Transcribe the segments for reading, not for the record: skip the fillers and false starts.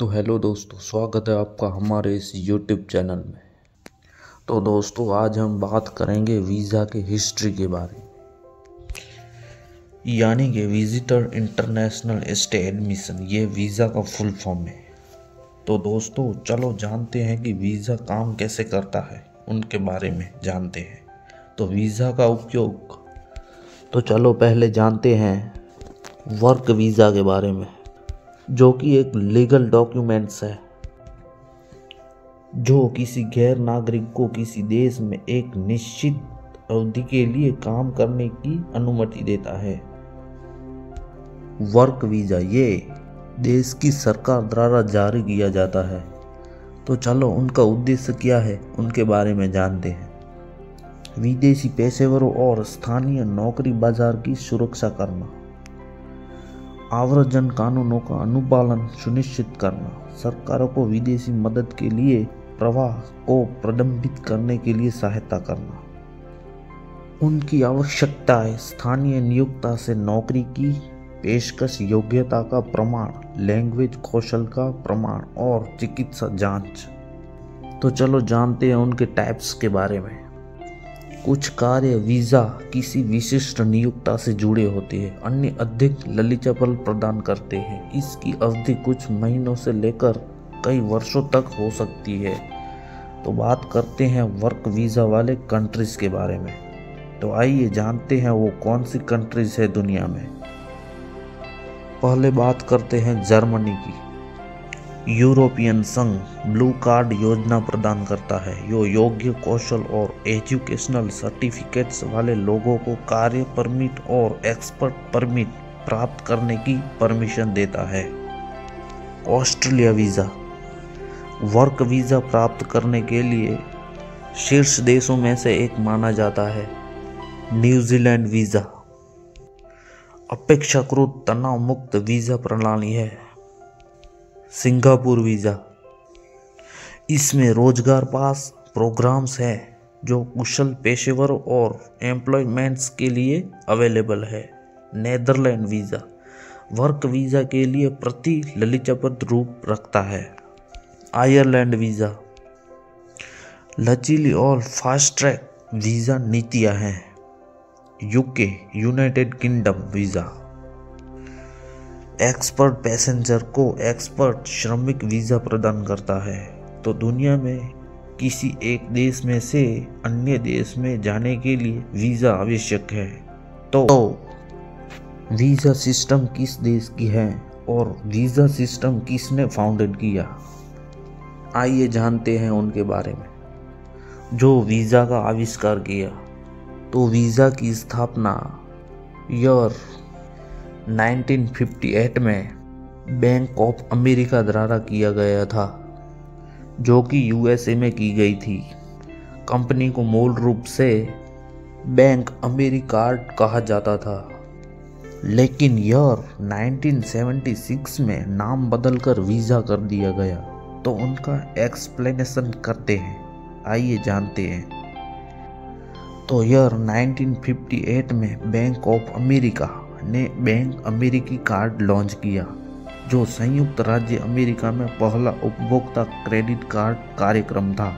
तो हेलो दोस्तों, स्वागत है आपका हमारे इस यूट्यूब चैनल में। तो दोस्तों, आज हम बात करेंगे वीज़ा के हिस्ट्री के बारे में, यानी कि विजिटर इंटरनेशनल स्टे एडमिशन। ये वीज़ा का फुल फॉर्म है। तो दोस्तों, चलो जानते हैं कि वीज़ा काम कैसे करता है, उनके बारे में जानते हैं। तो वीज़ा का उपयोग, तो चलो पहले जानते हैं वर्क वीज़ा के बारे में, जो कि एक लीगल डॉक्यूमेंट्स है जो किसी गैर नागरिक को किसी देश में एक निश्चित अवधि के लिए काम करने की अनुमति देता है। वर्क वीज़ा ये देश की सरकार द्वारा जारी किया जाता है। तो चलो उनका उद्देश्य क्या है, उनके बारे में जानते हैं। विदेशी पेशेवरों और स्थानीय नौकरी बाजार की सुरक्षा करना, आव्रजन कानूनों का अनुपालन सुनिश्चित करना, सरकारों को विदेशी मदद के लिए प्रवाह को प्रतिबंधित करने के लिए सहायता करना, उनकी आवश्यकताएं स्थानीय नियोक्ता से नौकरी की पेशकश, योग्यता का प्रमाण, लैंग्वेज कौशल का प्रमाण और चिकित्सा जांच। तो चलो जानते हैं उनके टाइप्स के बारे में। कुछ कार्य वीज़ा किसी विशिष्ट नियोक्ता से जुड़े होते हैं, अन्य अधिक लचीलापन प्रदान करते हैं। इसकी अवधि कुछ महीनों से लेकर कई वर्षों तक हो सकती है। तो बात करते हैं वर्क वीज़ा वाले कंट्रीज़ के बारे में। तो आइए जानते हैं वो कौन सी कंट्रीज़ है दुनिया में। पहले बात करते हैं जर्मनी की। यूरोपियन संघ ब्लू कार्ड योजना प्रदान करता है। यो योग्य कौशल और एजुकेशनल सर्टिफिकेट्स वाले लोगों को कार्य परमिट और एक्सपर्ट परमिट प्राप्त करने की परमिशन देता है। ऑस्ट्रेलिया वीज़ा वर्क वीज़ा प्राप्त करने के लिए शीर्ष देशों में से एक माना जाता है। न्यूजीलैंड वीज़ा अपेक्षाकृत तनाव मुक्त वीज़ा प्रणाली है। सिंगापुर वीज़ा, इसमें रोजगार पास प्रोग्राम्स हैं जो कुशल पेशेवरों और एम्प्लॉयमेंट्स के लिए अवेलेबल है। नेदरलैंड वीज़ा वर्क वीज़ा के लिए प्रति लचीलापन रूप रखता है। आयरलैंड वीज़ा लचीली और फास्ट ट्रैक वीज़ा नीतियां हैं। UK United kingdom visa expert passenger को एक्सपर्ट श्रमिक वीज़ा प्रदान करता है। तो दुनिया में किसी एक देश में से अन्य देश में जाने के लिए वीज़ा आवश्यक है। तो वीज़ा सिस्टम किस देश की है और वीज़ा सिस्टम किसने फाउंडेड किया, आइए जानते हैं उनके बारे में। जो वीज़ा का आविष्कार किया, तो वीज़ा की स्थापना ईयर 1958 में बैंक ऑफ अमेरिका द्वारा किया गया था, जो कि यूएसए में की गई थी। कंपनी को मूल रूप से बैंक अमेरिकार्ड कहा जाता था, लेकिन ईयर 1976 में नाम बदलकर वीज़ा कर दिया गया। तो उनका एक्सप्लेनेशन करते हैं, आइए जानते हैं। तो ईयर 1958 में बैंक ऑफ अमेरिका ने बैंक अमेरिकी कार्ड लॉन्च किया, जो संयुक्त राज्य अमेरिका में पहला उपभोक्ता क्रेडिट कार्ड कार्यक्रम था।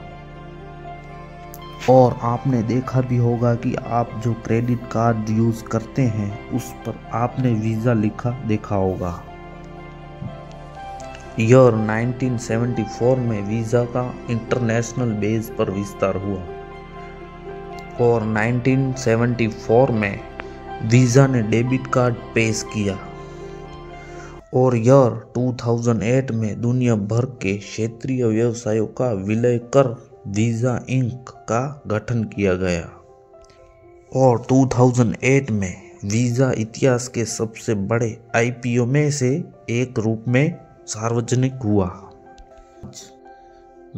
और आपने देखा भी होगा कि आप जो क्रेडिट कार्ड यूज़ करते हैं उस पर आपने वीज़ा लिखा देखा होगा। ईयर 1974 में वीज़ा का इंटरनेशनल बेस पर विस्तार हुआ और 1974 में वीज़ा ने डेबिट कार्ड पेश किया। और ईयर 2008 में दुनिया भर के क्षेत्रीय व्यवसायों का विलय कर वीज़ा इंक का गठन किया गया। और 2008 में वीज़ा इतिहास के सबसे बड़े आईपीओ में से एक रूप में सार्वजनिक हुआ।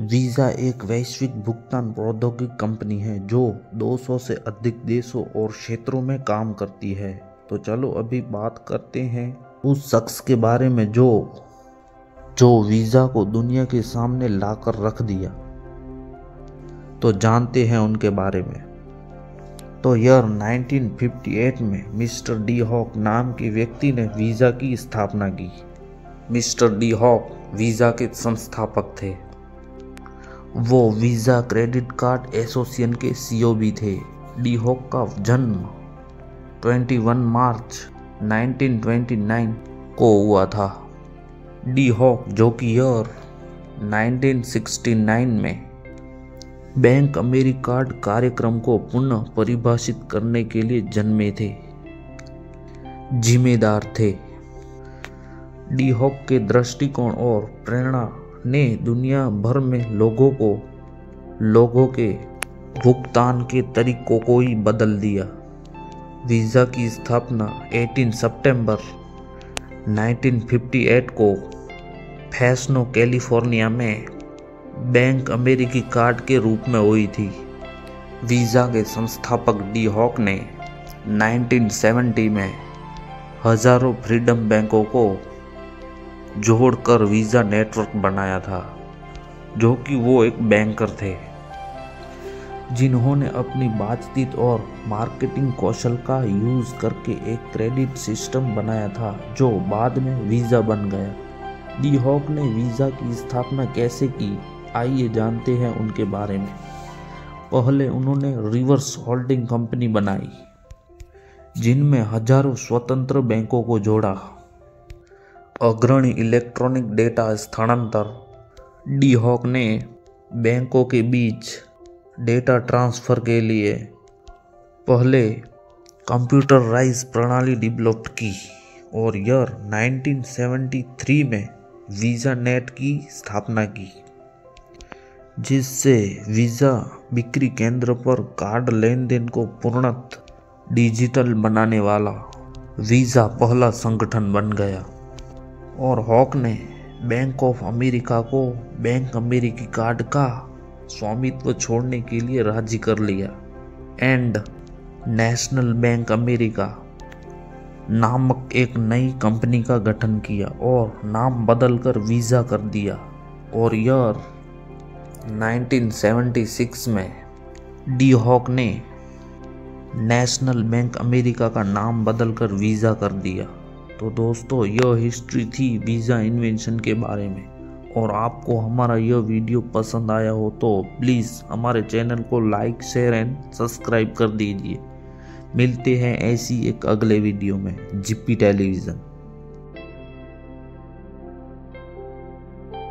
वीज़ा एक वैश्विक भुगतान प्रौद्योगिकी कंपनी है जो 200 से अधिक देशों और क्षेत्रों में काम करती है। तो चलो अभी बात करते हैं उस शख्स के बारे में जो वीज़ा को दुनिया के सामने लाकर रख दिया। तो जानते हैं उनके बारे में। तो ईयर 1958 में मिस्टर डी हॉक नाम के व्यक्ति ने वीज़ा की स्थापना की। मिस्टर डी हॉक वीज़ा के संस्थापक थे। वो वीज़ा क्रेडिट कार्ड एसोसिएशन के सीईओ भी थे। डी हॉक का जन्म 21 मार्च 1929 को हुआ था। डी हॉक जो कि ईयर 1969 में बैंक अमेरिकार्ड कार्यक्रम को पुनः परिभाषित करने के लिए जन्मे थे, जिम्मेदार थे। डी हॉक के दृष्टिकोण और प्रेरणा ने दुनिया भर में लोगों के भुगतान के तरीकों को ही बदल दिया। वीज़ा की स्थापना 18 सितंबर 1958 को फ्रेस्नो कैलिफोर्निया में बैंक अमेरिकी कार्ड के रूप में हुई थी। वीज़ा के संस्थापक डी हॉक ने 1970 में हजारों फ्रीडम बैंकों को जोड़कर वीज़ा नेटवर्क बनाया था, जो कि वो एक बैंकर थे जिन्होंने अपनी बातचीत और मार्केटिंग कौशल का यूज़ करके एक क्रेडिट सिस्टम बनाया था जो बाद में वीज़ा बन गया। डी हॉक ने वीज़ा की स्थापना कैसे की, आइए जानते हैं उनके बारे में। पहले उन्होंने रिवर्स होल्डिंग कंपनी बनाई जिनमें हजारों स्वतंत्र बैंकों को जोड़ा। अग्रणी इलेक्ट्रॉनिक डेटा स्थानांतर। डी हॉक ने बैंकों के बीच डेटा ट्रांसफ़र के लिए पहले कंप्यूटराइज प्रणाली डेवलप की और ईयर 1973 में वीज़ा नेट की स्थापना की, जिससे वीज़ा बिक्री केंद्र पर कार्ड लेन देन को पूर्णतः डिजिटल बनाने वाला वीज़ा पहला संगठन बन गया। और हॉक ने बैंक ऑफ अमेरिका को बैंक अमेरिकी कार्ड का स्वामित्व छोड़ने के लिए राजी कर लिया एंड नेशनल बैंक अमेरिका नामक एक नई कंपनी का गठन किया और नाम बदलकर वीज़ा कर दिया। और ईयर 1976 में डी हॉक ने नेशनल बैंक अमेरिका का नाम बदलकर वीज़ा कर दिया। तो दोस्तों, यह हिस्ट्री थी वीज़ा इन्वेंशन के बारे में। और आपको हमारा यह वीडियो पसंद आया हो तो प्लीज़ हमारे चैनल को लाइक, शेयर एंड सब्सक्राइब कर दीजिए। मिलते हैं ऐसी एक अगले वीडियो में। GP television.